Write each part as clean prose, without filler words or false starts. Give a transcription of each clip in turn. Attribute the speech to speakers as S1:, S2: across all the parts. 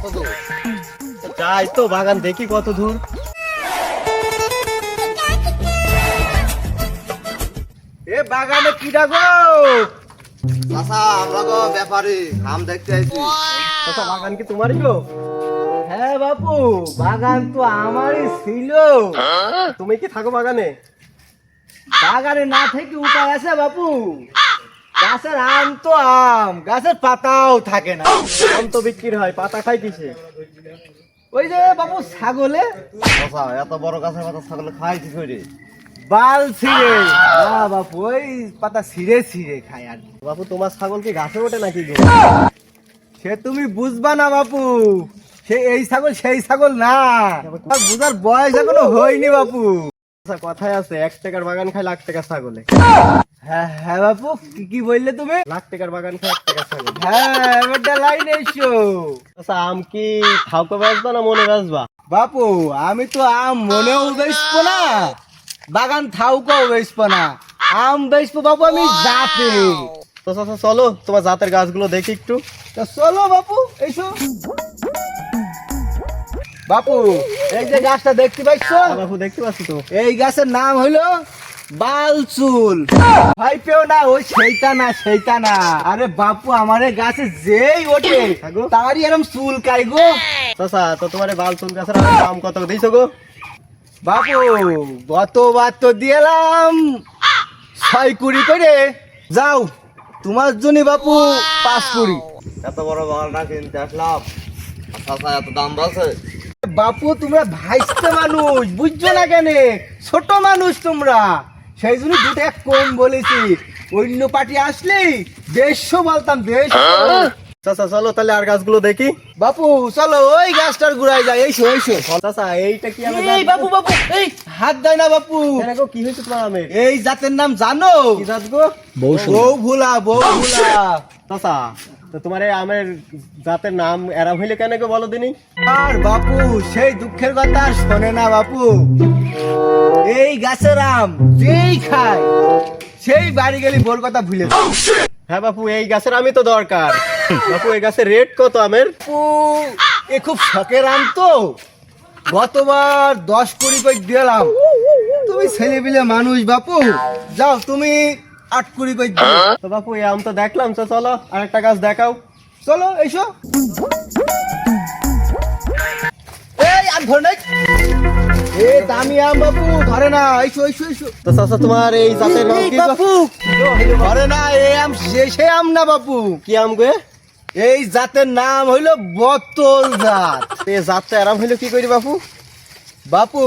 S1: কত দূর?
S2: যাই তো বাগান দেখি কত দূর। এ বাগানে কি ডাকো?
S1: চাচা আমরা তো ব্যাপারী, আম দেখতে আইছি।
S2: চাচা বাগান কি তোমারই গো?
S3: হ্যাঁ বাপু, বাগান তো আমারই ছিল।
S2: তুমি কি থাকো বাগানে?
S3: বাগানে না থেকে উপায় আছে বাপু? গাছের আম তো আম, গাছের পাতাও থাকে না।
S2: আম তো বিক্রি হয়, পাতা খাই কিসে?
S3: ওই যে বাপু ছাগলে
S1: চাচা এত বড় গাছের পাতা ছাগলে খাই কি করে?
S3: বাল ছিঁড়ে। না বাপু, ওই পাতা ছিঁড়ে ছিঁড়ে খায় আর কি।
S2: বাপু তোমার ছাগল কি গাছে ওঠে নাকি গো?
S3: সে তুমি বুঝবা না বাপু, সে এই ছাগল সেই ছাগল না। তোমার বুঝার বয়স এখনো হয়নি বাপু।
S2: আচ্ছা, কথায় আছে 1 টাকার বাগান খায় লাখ টাকার ছাগলে।
S3: হ্যাঁ হ্যাঁ বাপু, কি বললে তুমি?
S2: লাখ টাকার বাগান খায় 1 টাকার ছাগল।
S3: হ্যাঁ, এবারটা লাইন এসো।
S2: আচ্ছা, আম কি থাউকে বেচবা না মনে বেচবা?
S3: বাপু আমি তো আম মনেও বেচবো না, বাগান থাউকেও বেচবো না, আম বেচবো বাপু আমি জাতে।
S2: তো চাচা চলো তোমার জাতের গাছগুলো দেখি একটু।
S3: তা চলো বাপু, এসো। বাপু এই যে গাছটা দেখতে পাইছো,
S2: বাপু দেখতে পাচ্ছি তো।
S3: এই গাছের নাম হইলো বালচুল। ভাই পেও না, ওই সেইটা না, সেইটা না। আরে বাপু আমারে গাছে যেই ওঠে
S2: গো?
S3: তারই এরকম চুল কাই গো।
S2: চাচা তো তোমার এই বাল চুল গাছের দাম কত দিয়েছো গো?
S3: বাপু গতবার তো দিলাম 6 করে। যাও তোমার জন্য বাপু 5
S1: এত বড় বাগানটা কিনতে আসলাম, চাচা এত দাম বলছে।
S3: বাপু তোমরা ভাইস্তে মানুষ, বুঝছো না কেন? ছোট মানুষ তোমরা, সেই জন্য 2 টাকা কম বলেছি। অন্য পার্টি আসলেই 150 বলতাম, 150।
S2: চাচা চলো তাহলে আর গাছগুলো দেখি।
S3: বাপু চলো ওই গাছটার গুড়ায় যাই। এসো এসো।
S2: চাচা এইটা কি আমি
S3: এই বাপু বাপু, এই হাত দেয় না বাপু।
S2: গো কি হয়েছে তোমার আমের?
S3: এই জাতের নাম জানো?
S2: কি জাত গো?
S3: বউ ভুলা, বউ ভুলা।
S2: চাচা তো তোমার এই আমের জাতের নাম এরা হইলে কেন গো বলো দিনি?
S3: আর বাপু সেই দুঃখের কথা আর শোনে না বাপু। এই গাছের আম যেই খায় সেই বাড়ি গেলি বোর কথা ভুলে যায়।
S2: হ্যাঁ বাপু এই গাছের আমি তো দরকার। বাপু এই গাছের রেট কত আমের?
S3: বাপু এ খুব শখের আম তো, গতবার 10 করে দিলাম। তুমি ছেলেপিলে মানুষ বাপু, যাও তুমি 8 করে দিও।
S2: তো বাপু এই আম তো দেখলাম, তো চলো আরেকটা গাছ দেখাও।
S3: চলো এসো। এই আর ধরে নাই, এ দামি আম বাপু, ধরে না। এসো এসো এসো।
S2: তো চাচা তোমার এই জাতের নাম
S3: এই
S2: কি গো?
S3: বাপু ধরে না, এই আম সে আম না বাপু।
S2: কি আম গো?
S3: এই জাতের নাম হইলো বোতল জাত।
S2: এই জাতটা আরাম হইলো কি করি বাপু?
S3: বাপু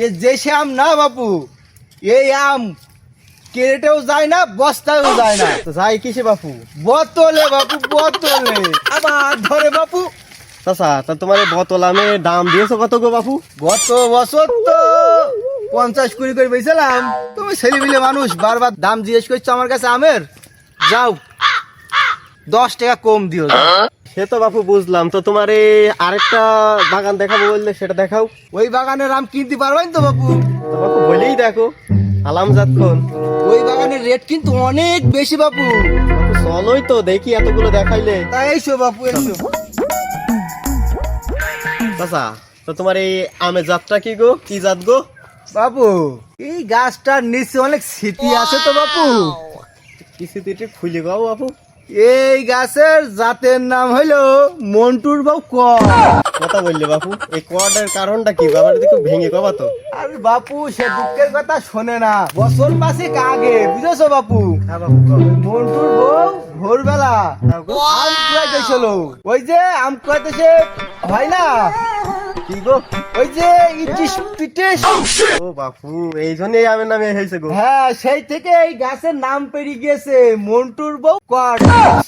S3: এ দেশে আম না বাপু, এই আম কেটেও যায় না, বস্তায়ও যায় না,
S2: তো যাই কিসে বাপু?
S3: বোতলে বাপু, বোতলে। আবার ধরে বাপু।
S2: চাচা তা তোমার এই বোতল আমের দাম দিয়েছো কত গো বাপু?
S3: গত বছর তো 50 করে বেছিলাম। তুমি ছেলেপিলে মানুষ, বারবার দাম জিজ্ঞেস করছো আমার কাছে আমের। যাও 10 টাকা কম দিও।
S2: সে তো বাপু বুঝলাম। তো তোমার এই আরেকটা বাগান দেখাবো বললে সেটা দেখাও।
S3: ওই বাগানের আম কিনতে পারবেন তো বাপু?
S2: তো বাপু বলেই দেখো আলাম জাতক্ষণ।
S3: ওই বাগানের রেট কিন্তু অনেক বেশি বাপু।
S2: বাপু চলোই তো দেখি, এতগুলো দেখাইলে।
S3: তাই এসো বাপু এসো।
S2: চাচা তো তোমার এই আমের জাতটা কি গো? কি জাত গো?
S3: বাপু এই গাছটার নিচে অনেক স্মৃতি আছে তো বাপু।
S2: কিছু তুই খুলে গাও বাপু।
S3: এই গাছের জাতের নাম হইলো মন্টুর বউ কর।
S2: কথা বললে বাপু, এই কোয়ার্ডের কারণটা কি বাবার একটু ভেঙে কবা তো।
S3: আর বাপু সে দুঃখের কথা শোনে না, বছর 5 আগে বুঝেছো বাপু।
S2: হ্যাঁ বাপু
S3: মন্টুর বউ ভোরবেলা আম কুড়াইতেছিল। ওই যে আম কুড়াইতেছে হয় না,
S2: কি গো?
S3: ওই যে ইটিস পিটিস।
S2: ও বাপু এই জন্যই আমের নামে হয়েছে গো।
S3: হ্যাঁ সেই থেকে এই গাছের নাম পেরিয়ে গিয়েছে মন্টুর বউ কর।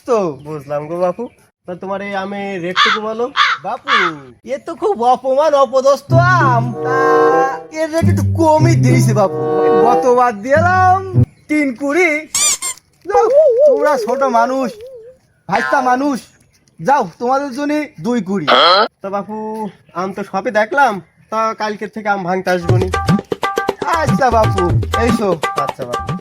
S3: তো
S2: বুঝলাম গো বাপু। তা তোমার এই আমের রেটটুকু বলো।
S3: বাপু এ তো খুব অপমান অপদস্থ আম, তা এর রেট একটু কমই দিয়েছে বাপু। গতবার দিলাম 3 কুড়ি। যাও, তোমরা ছোট মানুষ, ভাইস্তা মানুষ, যাও তোমাদের জন্য 2 কুড়ি।
S2: তা বাপু আম তো সবই দেখলাম, তা কালকের থেকে আম ভাঙতে আসবো নি।
S3: আচ্ছা বাপু এসো।
S2: আচ্ছা বাপু।